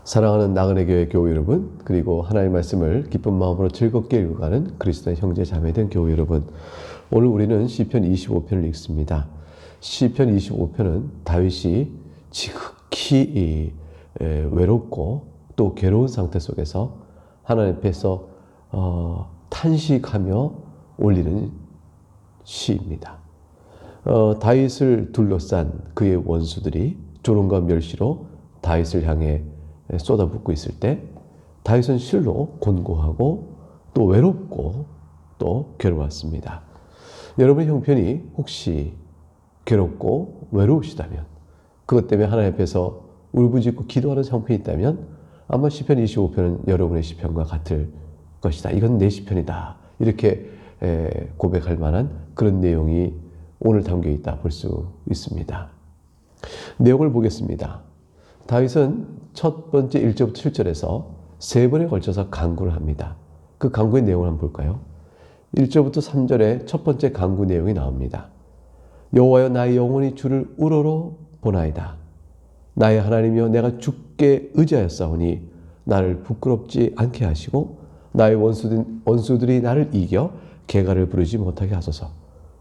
사랑하는 나그네 교회 교우 여러분, 그리고 하나님의 말씀을 기쁜 마음으로 즐겁게 읽어가는 그리스도의 형제 자매된 교우 여러분, 오늘 우리는 시편 25편을 읽습니다. 시편 25편은 다윗이 지극히 외롭고 또 괴로운 상태 속에서 하나님 앞에서 탄식하며 올리는 시입니다. 다윗을 둘러싼 그의 원수들이 조롱과 멸시로 다윗을 향해 쏟아붓고 있을 때 다윗은 실로 곤고하고 또 외롭고 또 괴로웠습니다. 여러분의 형편이 혹시 괴롭고 외로우시다면, 그것 때문에 하나님 앞에서 울부짖고 기도하는 형편이 있다면 아마 시편 25편은 여러분의 시편과 같을 것이다. 이건 내 시편이다. 이렇게 고백할 만한 그런 내용이 오늘 담겨 있다 볼 수 있습니다. 내용을 보겠습니다. 다윗은 첫 번째 1절부터 7절에서 세 번에 걸쳐서 간구를 합니다. 그 간구의 내용을 한번 볼까요? 1절부터 3절에 첫 번째 간구 내용이 나옵니다. 여호와여, 나의 영혼이 주를 우러러 보나이다. 나의 하나님이여, 내가 주께 의지하였사오니 나를 부끄럽지 않게 하시고 나의 원수들이 나를 이겨 개가를 부르지 못하게 하소서.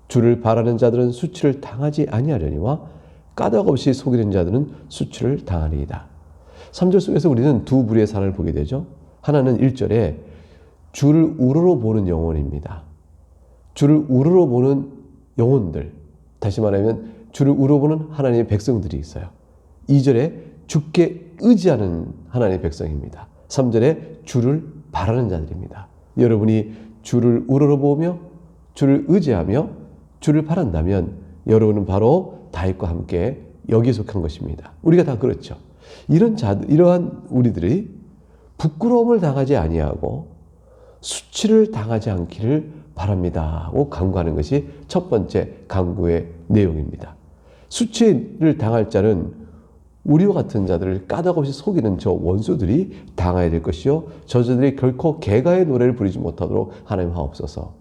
주를 바라는 자들은 수치를 당하지 아니하려니와 까닭없이 속이는 자들은 수치를 당하리이다. 3절 속에서 우리는 두 부류의 사람을 보게 되죠. 하나는 1절에 주를 우러러 보는 영혼입니다. 주를 우러러 보는 영혼들, 다시 말하면 주를 우러러 보는 하나님의 백성들이 있어요. 2절에 주께 의지하는 하나님의 백성입니다. 3절에 주를 바라는 자들입니다. 여러분이 주를 우러러 보며 주를 의지하며 주를 바란다면 여러분은 바로 다윗과 함께 여기에 속한 것입니다. 우리가 다 그렇죠. 이러한 우리들이 부끄러움을 당하지 아니하고 수치를 당하지 않기를 바랍니다 하고 간구하는 것이 첫 번째 간구의 내용입니다. 수치를 당할 자는 우리와 같은 자들을 까닭없이 속이는 저 원수들이 당해야 될 것이요, 저들이 결코 개가의 노래를 부르지 못하도록 하나님 하옵소서.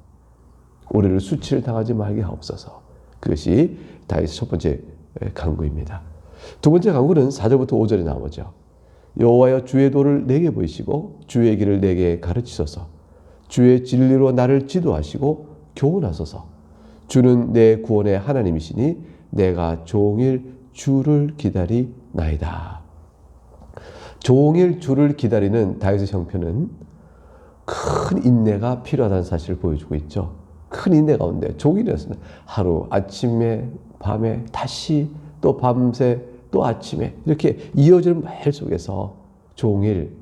우리를 수치를 당하지 말게 하옵소서. 그것이 다윗의 첫 번째 간구입니다. 두 번째 간구는 4절부터 5절에 나오죠. 여호와여, 주의 도를 내게 보이시고 주의 길을 내게 가르치소서. 주의 진리로 나를 지도하시고 교훈하소서. 주는 내 구원의 하나님이시니 내가 종일 주를 기다리나이다. 종일 주를 기다리는 다윗의 형편은 큰 인내가 필요하다는 사실을 보여주고 있죠. 큰 인내 가운데 종일이었습니다. 하루, 아침에, 밤에, 다시 또 밤새, 또 아침에 이렇게 이어지는 매일 속에서 종일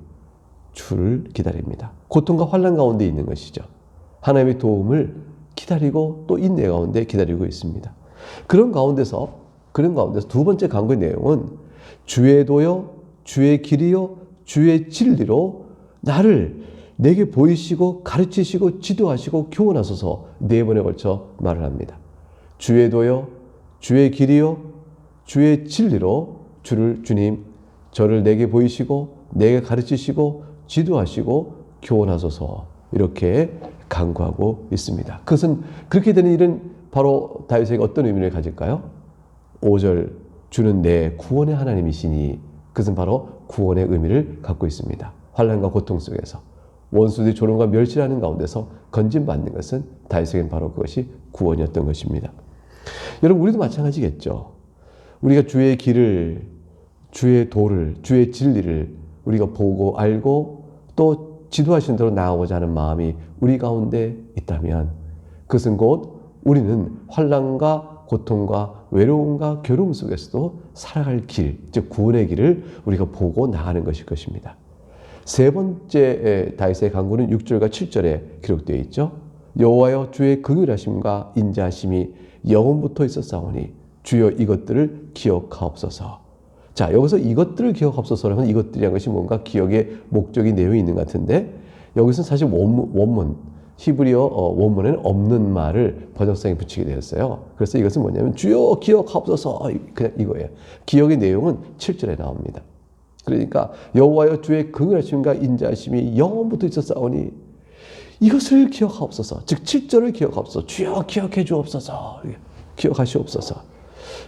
주를 기다립니다. 고통과 환난 가운데 있는 것이죠. 하나님의 도움을 기다리고 또 인내 가운데 기다리고 있습니다. 그런 가운데서 두 번째 간구의 내용은 주의 도요, 주의 길이요, 주의 진리로 내게 보이시고 가르치시고 지도하시고 교훈하소서. 네 번에 걸쳐 말을 합니다. 주의 도요, 주의 길이요, 주의 진리로 주님, 저를 내게 보이시고 내게 가르치시고 지도하시고 교훈하소서. 이렇게 간구하고 있습니다. 그것은 그렇게 되는 일은 바로 다윗에게 어떤 의미를 가질까요? 5절, 주는 내 구원의 하나님이시니, 그것은 바로 구원의 의미를 갖고 있습니다. 환난과 고통 속에서 원수들이 조롱과 멸시하는 가운데서 건진받는 것은 다윗에게는 바로 그것이 구원이었던 것입니다. 여러분, 우리도 마찬가지겠죠. 우리가 주의 길을, 주의 도를, 주의 진리를 우리가 보고 알고 또 지도하시는 대로 나아가고자 하는 마음이 우리 가운데 있다면 그것은 곧 우리는 환난과 고통과 외로움과 괴로움 속에서도 살아갈 길, 즉 구원의 길을 우리가 보고 나가는 것일 것입니다. 세 번째 다윗의 간구는 6절과 7절에 기록되어 있죠. 여호와여, 주의 긍휼하심과 인자하심이 영원부터 있었사오니 주여 이것들을 기억하옵소서. 자, 여기서 이것들을 기억하옵소서라는 이것들이라는 것이 뭔가 기억의 목적이 내용이 있는 것 같은데, 여기서는 사실 원문 히브리어 원문에는 없는 말을 번역성에 붙이게 되었어요. 그래서 이것은 뭐냐면 주여 기억하옵소서, 그냥 이거예요. 기억의 내용은 7절에 나옵니다. 그러니까 여호와여, 주의 긍휼하심과 인자하심이 영원부터 있었사오니 이것을 기억하옵소서. 즉 7절을 기억하옵소서. 주여 기억해 주옵소서. 기억하시옵소서.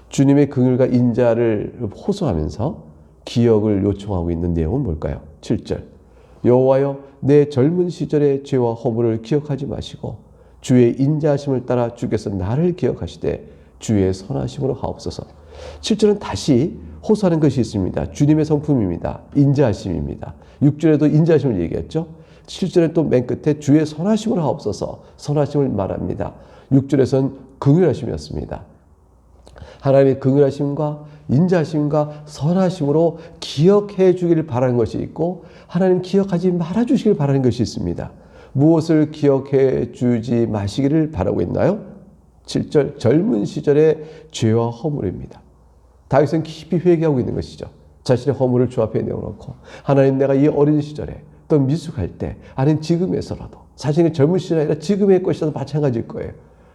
주님의 긍휼과 인자를 호소하면서 기억을 요청하고 있는 내용은 뭘까요? 7절. 여호와여 내 젊은 시절의 죄와 허물을 기억하지 마시고 주의 인자하심을 따라 주께서 나를 기억하시되 주의 선하심으로 하옵소서. 7절은 다시 호소하는 것이 있습니다. 주님의 성품입니다. 인자하심입니다. 6절에도 인자하심을 얘기했죠. 7절에 또 맨 끝에 주의 선하심으로 하옵소서, 선하심을 말합니다. 6절에서는 긍휼하심이었습니다. 하나님의 긍휼하심과 인자하심과 선하심으로 기억해 주기를 바라는 것이 있고 하나님 기억하지 말아 주시길 바라는 것이 있습니다. 무엇을 기억해 주지 마시기를 바라고 있나요? 7절 젊은 시절의 죄와 허물입니다. 다윗은 깊이 회개하고 있는 것이죠. 자신의 허물을 주 앞에 내어놓고 하나님 내가 이 어린 시절에 또 미숙할 때 아니면 지금에서라도 자신의 젊은 시절이 아니라 지금의 것이라도 마찬가지일 거예요.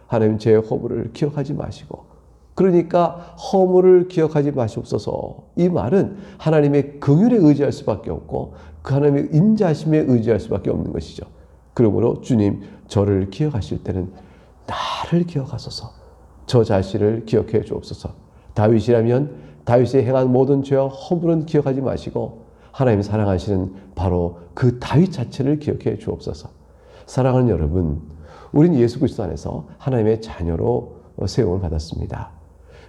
하나님 제 허물을 기억하지 마시고 그러니까 허물을 기억하지 마시옵소서. 이 말은 하나님의 긍휼에 의지할 수밖에 없고 그 하나님의 인자하심에 의지할 수밖에 없는 것이죠. 그러므로 주님 저를 기억하실 때는 나를 기억하소서. 저 자신을 기억해 주옵소서. 다윗이라면 다윗이 행한 모든 죄와 허물은 기억하지 마시고 하나님 사랑하시는 바로 그 다윗 자체를 기억해 주옵소서. 사랑하는 여러분, 우린 예수 그리스도 안에서 하나님의 자녀로 세움을 받았습니다.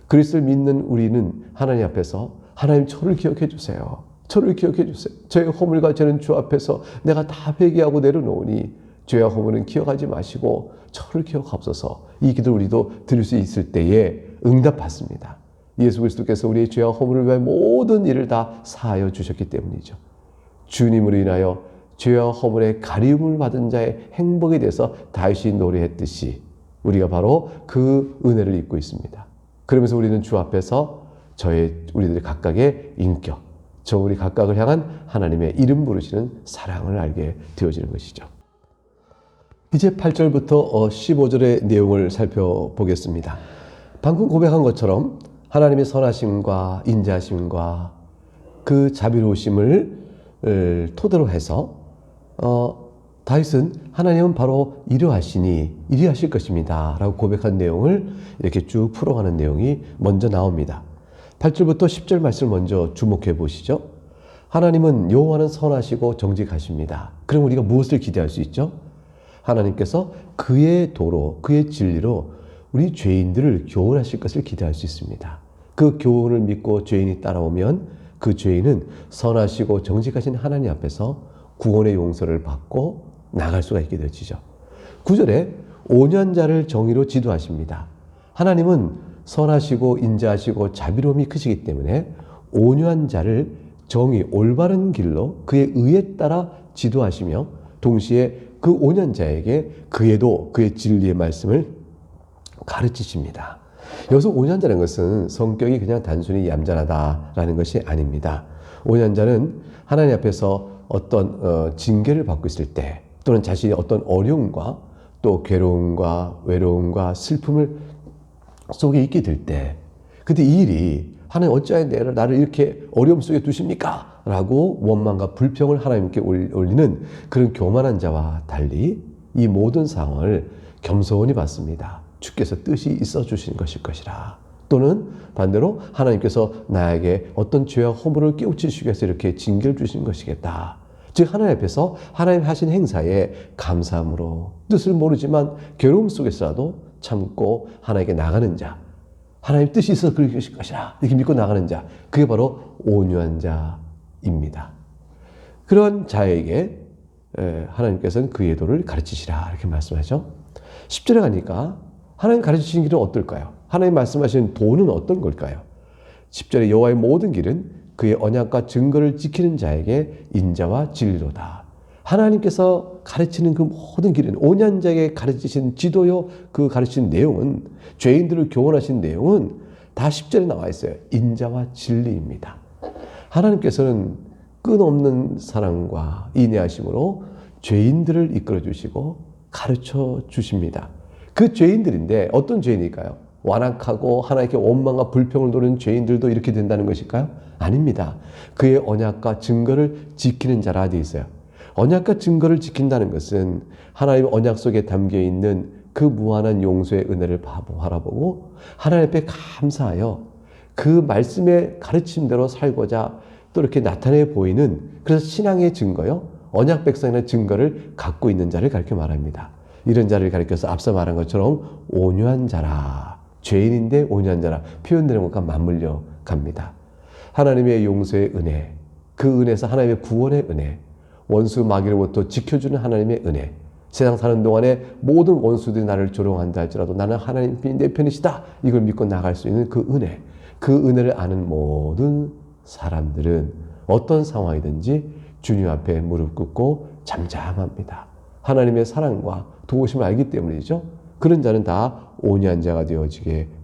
그리스도를 믿는 우리는 하나님 앞에서 하나님 저를 기억해 주세요. 저를 기억해 주세요. 저의 허물과 죄는 주 앞에서 내가 다 회개하고 내려놓으니 죄와 허물은 기억하지 마시고 저를 기억하옵소서. 이 기도를 우리도 드릴 수 있을 때에 응답받습니다. 예수 그리스도께서 우리의 죄와 허물을 위해 모든 일을 다 사하여 주셨기 때문이죠. 주님으로 인하여 죄와 허물의 가리움을 받은 자의 행복에 대해서 다윗이 노래했듯이 우리가 바로 그 은혜를 입고 있습니다. 그러면서 우리는 주 앞에서 우리들의 각각의 인격, 우리 각각을 향한 하나님의 이름 부르시는 사랑을 알게 되어지는 것이죠. 이제 8절부터 15절의 내용을 살펴보겠습니다. 방금 고백한 것처럼 하나님의 선하심과 인자하심과 그 자비로우심을 토대로 해서 다윗은 하나님은 바로 이러하시니 이리하실 것입니다 라고 고백한 내용을 이렇게 쭉 풀어가는 내용이 먼저 나옵니다. 8절부터 10절 말씀을 먼저 주목해 보시죠. 하나님은 여호와는 선하시고 정직하십니다. 그럼 우리가 무엇을 기대할 수 있죠? 하나님께서 그의 도로, 그의 진리로 우리 죄인들을 교훈하실 것을 기대할 수 있습니다. 그 교훈을 믿고 죄인이 따라오면 그 죄인은 선하시고 정직하신 하나님 앞에서 구원의 용서를 받고 나갈 수가 있게 되지죠. 9절에 온유한자를 정의로 지도하십니다. 하나님은 선하시고 인자하시고 자비로움이 크시기 때문에 온유한 자를 정의, 올바른 길로 그의 의에 따라 지도하시며 동시에 그 온유한 자에게 그의 도, 그의 진리의 말씀을 가르치십니다. 여기서 온유한 자라는 것은 성격이 그냥 단순히 얌전하다라는 것이 아닙니다. 온유한 자는 하나님 앞에서 어떤 징계를 받고 있을 때 또는 자신이 어떤 어려움과 또 괴로움과 외로움과 슬픔을 속에 있게 될 때 그때 이 일이 하나님 어찌하여 나를 이렇게 어려움 속에 두십니까? 라고 원망과 불평을 하나님께 올리는 그런 교만한 자와 달리 이 모든 상황을 겸손히 받습니다. 주께서 뜻이 있어 주신 것일 것이라. 또는 반대로 하나님께서 나에게 어떤 죄와 허물을 깨우치시기 위해서 이렇게 징계를 주신 것이겠다. 즉 하나님 앞에서 하나님 하신 행사에 감사함으로 뜻을 모르지만 괴로움 속에서라도 참고 하나님께 나가는 자, 하나님 뜻이 있어서 그렇게 하실 것이라 이렇게 믿고 나가는 자, 그게 바로 온유한 자입니다. 그런 자에게 하나님께서는 그의 도를 가르치시라 이렇게 말씀하죠. 10절에 가니까 하나님 가르치신 길은 어떨까요? 하나님 말씀하시는 도는 어떤 걸까요? 10절에 여호와의 모든 길은 그의 언약과 증거를 지키는 자에게 인자와 진리로다. 하나님께서 가르치는 그 모든 길은 온유한 자에게 가르치신 지도요, 그 가르치는 내용은 죄인들을 교훈하신 내용은 다 10절에 나와 있어요. 인자와 진리입니다. 하나님께서는 끝없는 사랑과 인애하심으로 죄인들을 이끌어 주시고 가르쳐 주십니다. 그 죄인들인데 어떤 죄인일까요? 완악하고 하나님께 원망과 불평을 노리는 죄인들도 이렇게 된다는 것일까요? 아닙니다. 그의 언약과 증거를 지키는 자라 되어 있어요. 언약과 증거를 지킨다는 것은 하나님의 언약 속에 담겨있는 그 무한한 용서의 은혜를 바라보고 하나님 앞에 감사하여 그 말씀의 가르침대로 살고자 또 이렇게 나타내 보이는, 그래서 신앙의 증거요, 언약 백성의 증거를 갖고 있는 자를 가리켜 말합니다. 이런 자를 가리켜서 앞서 말한 것처럼 온유한 자라, 죄인인데 온유한 자라 표현되는 것과 맞물려 갑니다. 하나님의 용서의 은혜, 그 은혜에서 하나님의 구원의 은혜, 원수 마귀로부터 지켜주는 하나님의 은혜, 세상 사는 동안에 모든 원수들이 나를 조롱한다 할지라도 나는 하나님이 내 편이시다, 이걸 믿고 나갈 수 있는 그 은혜, 그 은혜를 아는 모든 사람들은 어떤 상황이든지 주님 앞에 무릎 꿇고 잠잠합니다. 하나님의 사랑과 도우심을 알기 때문이죠. 그런 자는 다 온유한 자가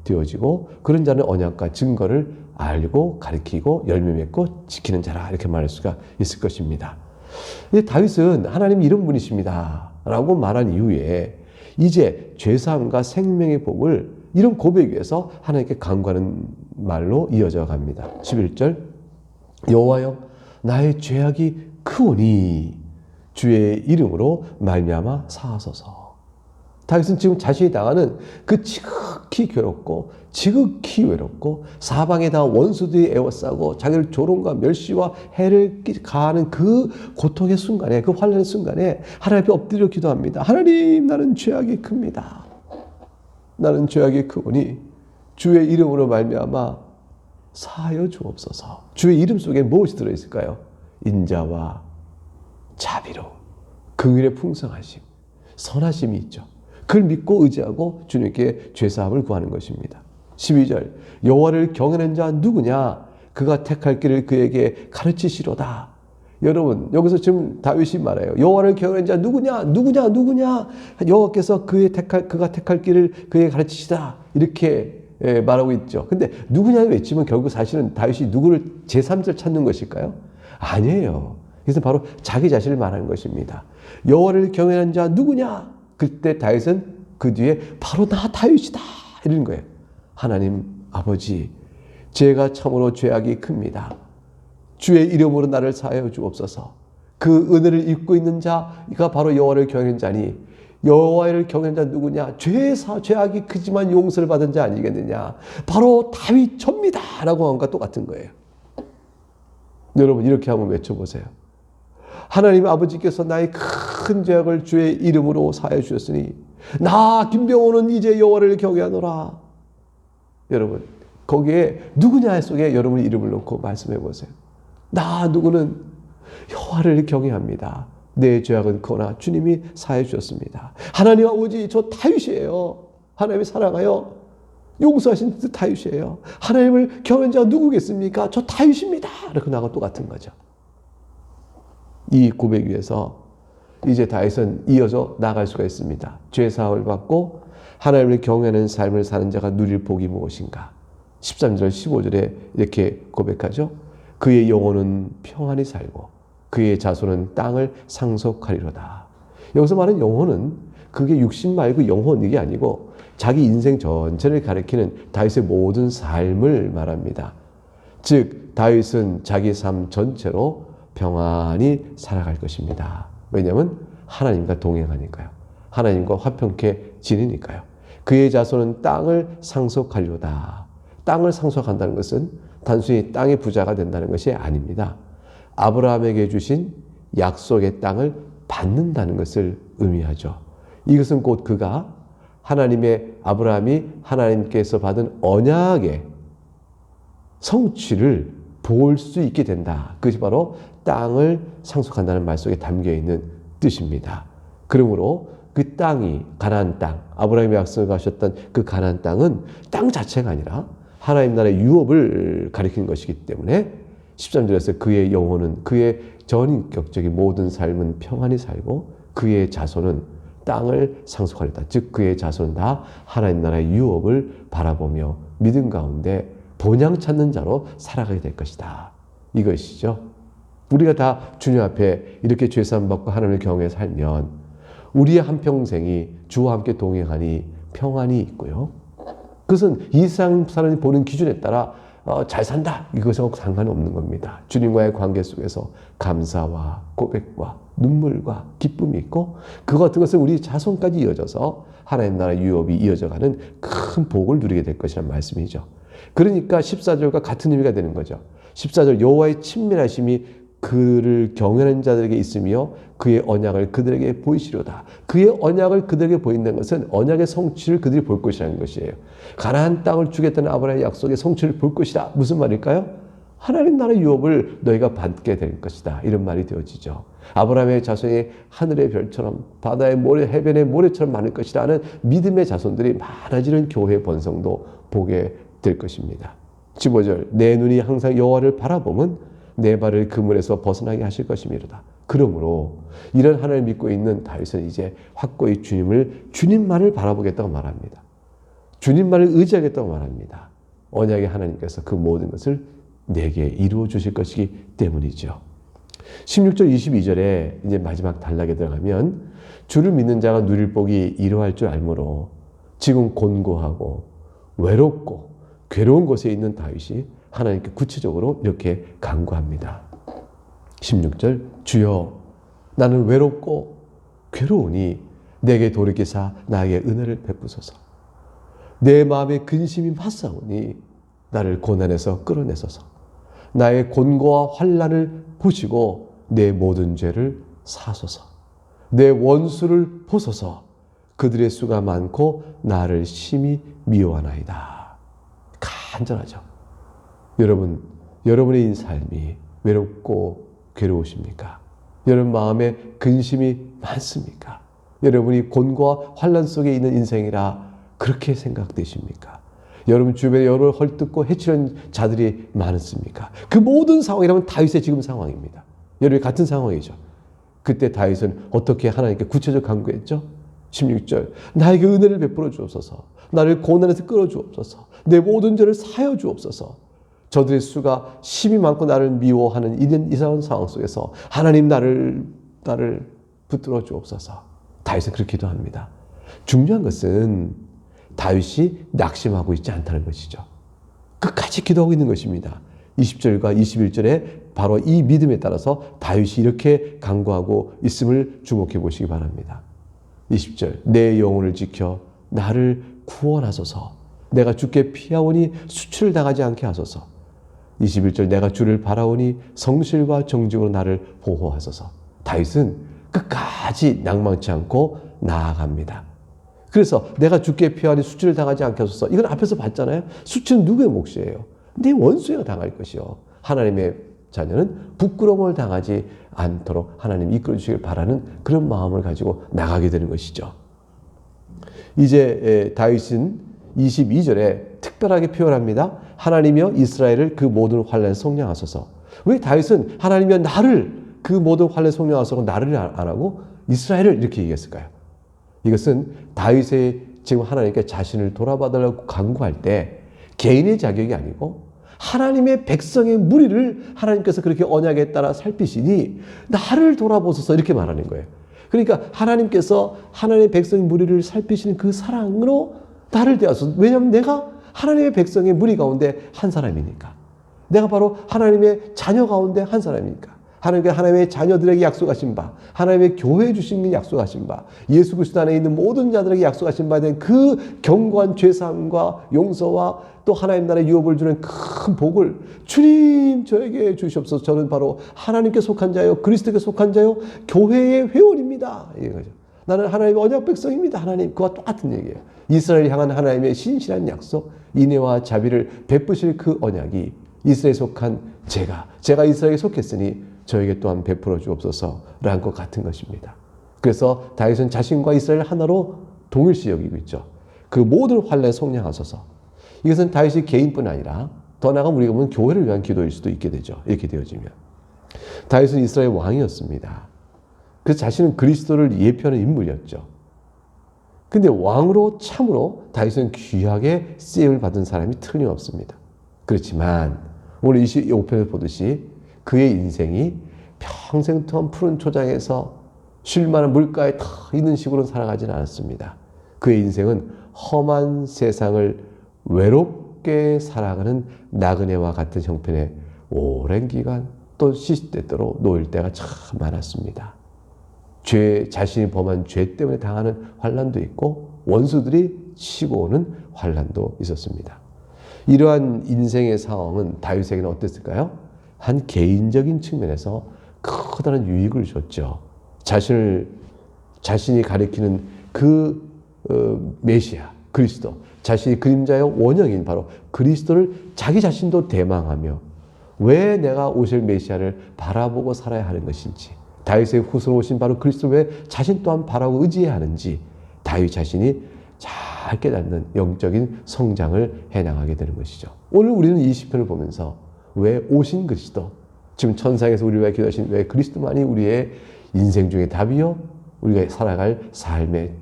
되어지고 그런 자는 언약과 증거를 알고 가르치고 열매 맺고 지키는 자라, 이렇게 말할 수가 있을 것입니다. 다윗은 하나님 이런 분이십니다 라고 말한 이후에 이제 죄사함과 생명의 복을 이런 고백에서 하나님께 간구하는 말로 이어져 갑니다. 11절, 여호와여 나의 죄악이 크오니 주의 이름으로 말미암아 사하소서. 다윗은 지금 자신이 당하는 그 지극히 괴롭고 지극히 외롭고 사방에 다 원수들이 에워싸고 자기를 조롱과 멸시와 해를 가하는 그 고통의 순간에, 그 환난의 순간에 하나님 앞에 엎드려 기도합니다. 하나님, 나는 죄악이 큽니다. 나는 죄악이 크오니 주의 이름으로 말미암아 사하여 주옵소서. 주의 이름 속에 무엇이 들어있을까요? 인자와 자비로, 긍휼의 풍성하심, 선하심이 있죠. 그걸 믿고 의지하고 주님께 죄사함을 구하는 것입니다. 12절, 여호와를 경외하는 자 누구냐? 그가 택할 길을 그에게 가르치시로다. 여러분, 여기서 지금 다윗이 말해요. 여호와를 경외하는 자 누구냐? 여호와께서 그가 택할 길을 그에게 가르치시다, 이렇게 말하고 있죠. 근데 누구냐를 외치면 결국 사실은 다윗이 누구를 제3절 찾는 것일까요? 아니에요. 이것은 바로 자기 자신을 말하는 것입니다. 여호와를 경외하는 자 누구냐? 그때 다윗은 그 뒤에 바로 나 다윗이다, 이러는 거예요. 하나님 아버지, 제가 참으로 죄악이 큽니다. 주의 이름으로 나를 사하여 주옵소서. 그 은혜를 입고 있는 자가 바로 여호와를 경외하는 자니, 여호와를 경외하는 자 누구냐? 죄악이 크지만 용서를 받은 자 아니겠느냐? 바로 다윗 접니다 라고 한 것과 똑같은 거예요. 여러분, 이렇게 한번 외쳐보세요. 하나님 아버지께서 나의 큰 죄악을 주의 이름으로 사하여 주셨으니 나 김병호는 이제 여호와를 경외하노라. 여러분, 거기에 누구냐 속에 여러분의 이름을 놓고 말씀해 보세요. 나 누구는 여호와를 경외합니다. 내 죄악은 크거나 주님이 사해 주셨습니다. 하나님 아버지, 저 다윗이에요. 하나님이 사랑하여 용서하신 그 다윗이에요. 하나님을 경외한 자가 누구겠습니까? 저 다윗입니다. 이렇게 나가 똑같은 거죠. 이 고백 위에서 이제 다윗은 이어져 나갈 수가 있습니다. 죄 사함을 받고 하나님을 경외하는 삶을 사는 자가 누릴 복이 무엇인가? 13절 15절에 이렇게 고백하죠. 그의 영혼은 평안히 살고 그의 자손은 땅을 상속하리로다. 여기서 말하는 영혼은 그게 육신 말고 영혼, 이게 아니고 자기 인생 전체를 가리키는 다윗의 모든 삶을 말합니다. 즉 다윗은 자기 삶 전체로 평안히 살아갈 것입니다. 왜냐하면 하나님과 동행하니까요. 하나님과 화평케 지내니까요. 그의 자손은 땅을 상속하리로다. 땅을 상속한다는 것은 단순히 땅의 부자가 된다는 것이 아닙니다. 아브라함에게 주신 약속의 땅을 받는다는 것을 의미하죠. 이것은 곧 그가 아브라함이 하나님께서 받은 언약의 성취를 볼 수 있게 된다. 그것이 바로 땅을 상속한다는 말 속에 담겨 있는 뜻입니다. 그러므로 그 땅이 가나안 땅, 아브라함이 약속하셨던 그 가나안 땅은 땅 자체가 아니라 하나님 나라의 유업을 가리키는 것이기 때문에 13절에서 그의 영혼은, 그의 전인격적인 모든 삶은 평안히 살고 그의 자손은 땅을 상속하리다. 즉 그의 자손은 다 하나님 나라의 유업을 바라보며 믿음 가운데 본향 찾는 자로 살아가게 될 것이다. 이것이죠. 우리가 다 주님 앞에 이렇게 죄사함 받고 하나님을 경외해 살면 우리의 한평생이 주와 함께 동행하니 평안이 있고요. 그것은 이 세상 사람이 보는 기준에 따라 잘 산다, 이것하고 상관이 없는 겁니다. 주님과의 관계 속에서 감사와 고백과 눈물과 기쁨이 있고 그 같은 것을 우리 자손까지 이어져서 하나님 나라 유업이 이어져가는 큰 복을 누리게 될 것이란 말씀이죠. 그러니까 14절과 같은 의미가 되는 거죠. 14절 여호와의 친밀하심이 그를 경외하는 자들에게 있으며 그의 언약을 그들에게 보이시려다. 그의 언약을 그들에게 보인다는 것은 언약의 성취를 그들이 볼 것이라는 것이에요. 가나안 땅을 주겠다는 아브라함의 약속의 성취를 볼 것이다. 무슨 말일까요? 하나님 나라의 유업을 너희가 받게 될 것이다. 이런 말이 되어지죠. 아브라함의 자손이 하늘의 별처럼 바다의 모래, 해변의 모래처럼 많을 것이라는 믿음의 자손들이 많아지는 교회 번성도 보게 될 것입니다. 15절 내 눈이 항상 여호와를 바라보면 내 발을 그물에서 벗어나게 하실 것이미로다. 그러므로 이런 하나님을 믿고 있는 다윗은 이제 확고히 주님만을 바라보겠다고 말합니다. 주님만을 의지하겠다고 말합니다. 언약의 하나님께서 그 모든 것을 내게 이루어 주실 것이기 때문이죠. 16절 22절에 이제 마지막 단락에 들어가면 주를 믿는 자가 누릴 복이 이러할 줄 알므로 지금 곤고하고 외롭고 괴로운 곳에 있는 다윗이 하나님께 구체적으로 이렇게 간구합니다. 16절 주여 나는 외롭고 괴로우니 내게 돌이키사 나에게 은혜를 베푸소서. 내 마음에 근심이 맞사오니 나를 고난에서 끌어내소서. 나의 곤고와 환난을 보시고 내 모든 죄를 사소서. 내 원수를 보소서. 그들의 수가 많고 나를 심히 미워하나이다. 간절하죠. 여러분, 여러분의 삶이 외롭고 괴로우십니까? 여러분 마음에 근심이 많습니까? 여러분이 곤고와 환난 속에 있는 인생이라 그렇게 생각되십니까? 여러분 주변에 여러분을 헐뜯고 해치는 자들이 많습니까? 그 모든 상황이라면 다윗의 지금 상황입니다. 여러분이 같은 상황이죠. 그때 다윗은 어떻게 하나님께 구체적 간구했죠? 16절 나에게 은혜를 베풀어 주옵소서. 나를 고난에서 끌어주옵소서. 내 모든 죄를 사여 주옵소서. 저들의 수가 심히 많고 나를 미워하는 이상한 상황 속에서 하나님 나를 붙들어 주옵소서. 다윗은 그렇게 기도합니다. 중요한 것은 다윗이 낙심하고 있지 않다는 것이죠. 끝까지 기도하고 있는 것입니다. 20절과 21절에 바로 이 믿음에 따라서 다윗이 이렇게 간구하고 있음을 주목해 보시기 바랍니다. 20절 내 영혼을 지켜 나를 구원하소서. 내가 주께 피하오니 수치를 당하지 않게 하소서. 21절 내가 주를 바라오니 성실과 정직으로 나를 보호하소서. 다윗은 끝까지 낭망치 않고 나아갑니다. 그래서 내가 주께 피하오니 수치를 당하지 않게 하소서. 이건 앞에서 봤잖아요. 수치는 누구의 몫이에요? 내 원수가 당할 것이요. 하나님의 자녀는 부끄러움을 당하지 않도록 하나님 이끌어 주시길 바라는 그런 마음을 가지고 나가게 되는 것이죠. 이제 다윗은 22절에 특별하게 표현합니다. 하나님이여 이스라엘을 그 모든 환난에 속량하소서. 왜 다윗은 하나님이여 나를 그 모든 환난에 속량하소서 나를 안 하고 이스라엘을 이렇게 얘기했을까요? 이것은 다윗의 지금 하나님께 자신을 돌아봐달라고 간구할 때 개인의 자격이 아니고 하나님의 백성의 무리를 하나님께서 그렇게 언약에 따라 살피시니 나를 돌아보소서 이렇게 말하는 거예요. 그러니까 하나님께서 하나님의 백성의 무리를 살피시는 그 사랑으로 나를 대하소서. 왜냐하면 내가 하나님의 백성의 무리 가운데 한 사람이니까. 내가 바로 하나님의 자녀 가운데 한 사람이니까. 하나님의 자녀들에게 약속하신 바, 하나님의 교회에 주신 약속하신 바, 예수 그리스도 안에 있는 모든 자들에게 약속하신 바에 대한 그 견고한 죄사함과 용서와 또 하나님 나라의 유업을 주는 큰 복을 주님 저에게 주시옵소서. 저는 바로 하나님께 속한 자요, 그리스도께 속한 자요, 교회의 회원입니다. 이거죠. 나는 하나님의 언약 백성입니다. 하나님 그와 똑같은 얘기예요. 이스라엘 향한 하나님의 신실한 약속, 인애와 자비를 베푸실 그 언약이 이스라엘에 속한 제가 이스라엘에 속했으니 저에게 또한 베풀어 주옵소서라는 것 같은 것입니다. 그래서 다윗은 자신과 이스라엘 하나로 동일시 여기고 있죠. 그 모든 환난에 속량하소서. 이것은 다윗이 개인뿐 아니라 더 나아가 우리가 보면 교회를 위한 기도일 수도 있게 되죠. 이렇게 되어지면. 다윗은 이스라엘 왕이었습니다. 그래서 자신은 그리스도를 예표하는 인물이었죠. 근데 왕으로 참으로 다윗은 귀하게 쓰임을 받은 사람이 틀림없습니다. 그렇지만 오늘 25편을 보듯이 그의 인생이 평생 동안 푸른 초장에서 쉴 만한 물가에 터 있는 식으로 살아가지는 않았습니다. 그의 인생은 험한 세상을 외롭게 살아가는 나그네와 같은 형편의 오랜 기간 또 시시때때로 놓일 때가 참 많았습니다. 자신이 범한 죄 때문에 당하는 환난도 있고 원수들이 치고 오는 환난도 있었습니다. 이러한 인생의 상황은 다윗에게는 어땠을까요? 한 개인적인 측면에서 커다란 유익을 줬죠. 자신이 가리키는 그 메시아 그리스도, 자신이 그림자의 원형인 바로 그리스도를 자기 자신도 대망하며 왜 내가 오실 메시아를 바라보고 살아야 하는 것인지, 다윗의 후손 오신 바로 그리스도를 왜 자신 또한 바라고 의지해야 하는지 다윗 자신이 잘 깨닫는 영적인 성장을 해나가게 되는 것이죠. 오늘 우리는 이 시편을 보면서 왜 오신 그리스도, 지금 천상에서 우리를 위해 기도하신 왜 그리스도만이 우리의 인생 중의 답이요, 우리가 살아갈 삶의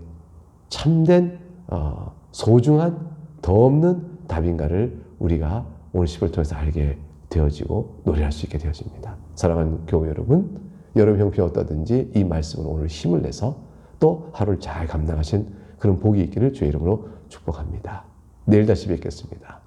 참된 소중한 더 없는 답인가를 우리가 오늘 시편을 통해서 알게 되어지고 노래할 수 있게 되어집니다. 사랑하는 교회 여러분, 여러분 형편이 어떠든지 이 말씀으로 오늘 힘을 내서 또 하루를 잘 감당하신 그런 복이 있기를 주의 이름으로 축복합니다. 내일 다시 뵙겠습니다.